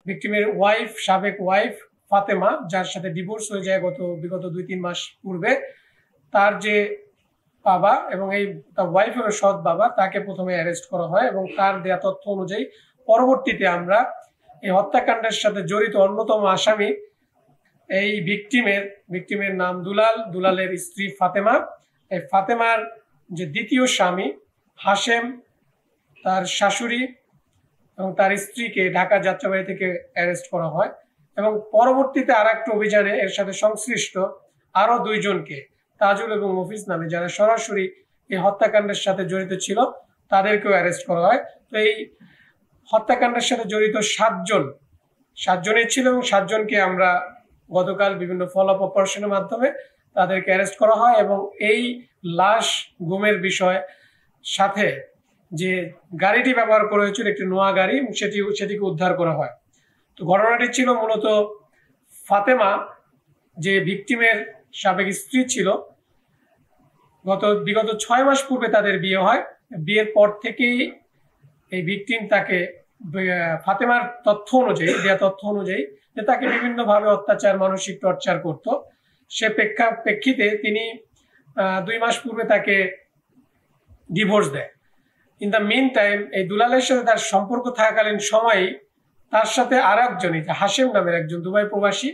ভিকটিমের ওয়াইফ, সাবেক ওয়াইফ ফাতেমা, যার সাথে ডিভোর্স হয়ে যায় বিগত 2-3 মাস পূর্বে, তার যে বাবা এবং এই তার ওয়াইফেরও সৎ বাবা, তাকে প্রথমে অ্যারেস্ট করা হয় এবং তার দেয়া তথ্য অনুযায়ী পরবর্তীতে আমরা এই হত্যাকাণ্ডের সাথে জড়িত অন্যতম আসামি এই ভিকটিমের নাম দুলালের স্ত্রী ফাতেমা, এই ফাতেমার যে দ্বিতীয় স্বামী হাশেম, তার শাশুড়ি এবং তার স্ত্রীকে ঢাকা যাত্রাবাড়ি থেকে অ্যারেস্ট করা হয় এবং পরবর্তীতে আর একটা অভিযানে এর সাথে সংশ্লিষ্ট আরো 2 জনকে, তাজুল এবং মফিজ নামে, যারা সরাসরি এই হত্যাকাণ্ডের সাথে জড়িত ছিল, তাদেরকেও অ্যারেস্ট করা হয়। তো এই হত্যাকাণ্ডের সাথে জড়িত 7জনই ছিল এবং 7জনকে আমরা গতকাল বিভিন্ন ফলো আপ অপারেশনের মাধ্যমে তাদেরকে অ্যারেস্ট করা হয় এবং এই লাশ গুমের বিষয় সাথে যে গাড়িটি ব্যবহার করা হয়েছিল একটি নোয়া গাড়ি, সেটিকে উদ্ধার করা হয়। তো ঘটনাটি ছিল মূলত ফাতেমা, যে ভিকটিমের সাবেক স্ত্রী ছিল, বিগত 6 মাস পূর্বে তাদের বিয়ে হয়। বিয়ের পর থেকেই এই ভিকটিম তাকে ফাতেমার দেয়া তথ্য অনুযায়ী যে তাকে বিভিন্নভাবে অত্যাচার, মানসিক টর্চার করত। সে প্রেক্ষিতে তিনি 2 মাস পূর্বে তাকে ডিভোর্স দেয়। ইন দ্য মিন টাইম এই দুলালের সাথে তার সম্পর্ক থাকাকালীন সময়েই তার সাথে আর একজনই, হাশেম নামের একজন দুবাই প্রবাসী,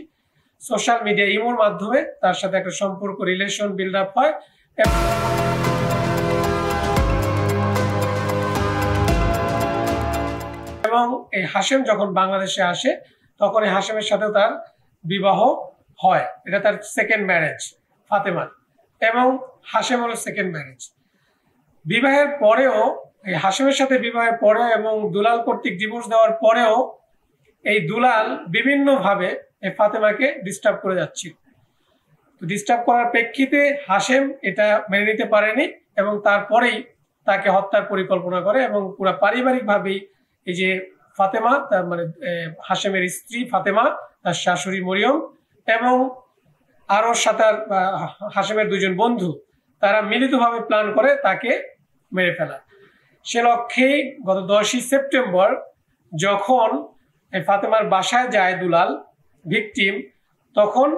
সোশ্যাল মিডিয়া ইমোর মাধ্যমে তার সাথে একটা সম্পর্ক, রিলেশন বিল্ড আপ হয়। এবং এই হাশেম যখন বাংলাদেশে আসে তখন এই হাশেমের সাথেও তার বিবাহ হয়। এটা তার সেকেন্ড ম্যারেজ ফাতেমার, এবং হাশেম হলো সেকেন্ড ম্যারেজ। বিবাহের পরেও, এই হাশেমের সাথে বিবাহের পরে এবং দুলাল কর্তৃক ডিভোর্স দেওয়ার পরেও এই দুলাল বিভিন্নভাবে এই ফাতেমাকে ডিস্টার্ব করে যাচ্ছিল। তো ডিস্টার্ব করার প্রেক্ষিতে হাশেম এটা মেনে নিতে পারেনি এবং তারপরেই তাকে হত্যার পরিকল্পনা করে এবং পুরো পারিবারিকভাবেই এই যে ফাতেমা, তার মানে হাশেমের স্ত্রী ফাতেমা, তার শাশুড়ি মরিয়ম এবং আরো হাশেমের 2 জন বন্ধু, তারা মিলিতভাবে প্ল্যান করে তাকে মেরে ফেলা। সে লক্ষ্যেই গত 10ই সেপ্টেম্বর যখন ফাতেমার বাসায় যায় দুলাল ভিকটিম, তখন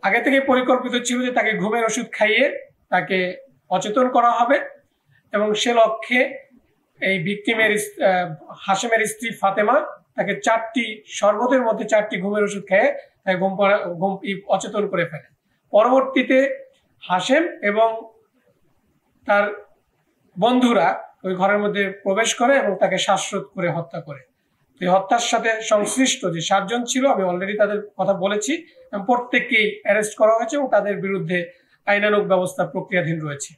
আগে থেকে পরিকল্পিত ছিল যে তাকে ঘুমের ওষুধ খাইয়ে তাকে অচেতন করা হবে এবং সে লক্ষ্যে এই হাশেমের স্ত্রী ফাতেমা তাকে শরবতের মধ্যে 4টি ঘুমের ওষুধ খেয়ে তাকে অচেতন করে ফেলে। পরবর্তীতে হাশেম এবং তার বন্ধুরা ওই ঘরের মধ্যে প্রবেশ করে এবং তাকে শ্বাসরোধ করে হত্যা করে। এই হত্যার সাথে সংশ্লিষ্ট যে 7 জন ছিল, আমি অলরেডি তাদের কথা বলেছি, এবং প্রত্যেককেই অ্যারেস্ট করা হয়েছে এবং তাদের বিরুদ্ধে আইনানুগ ব্যবস্থা প্রক্রিয়াধীন রয়েছে।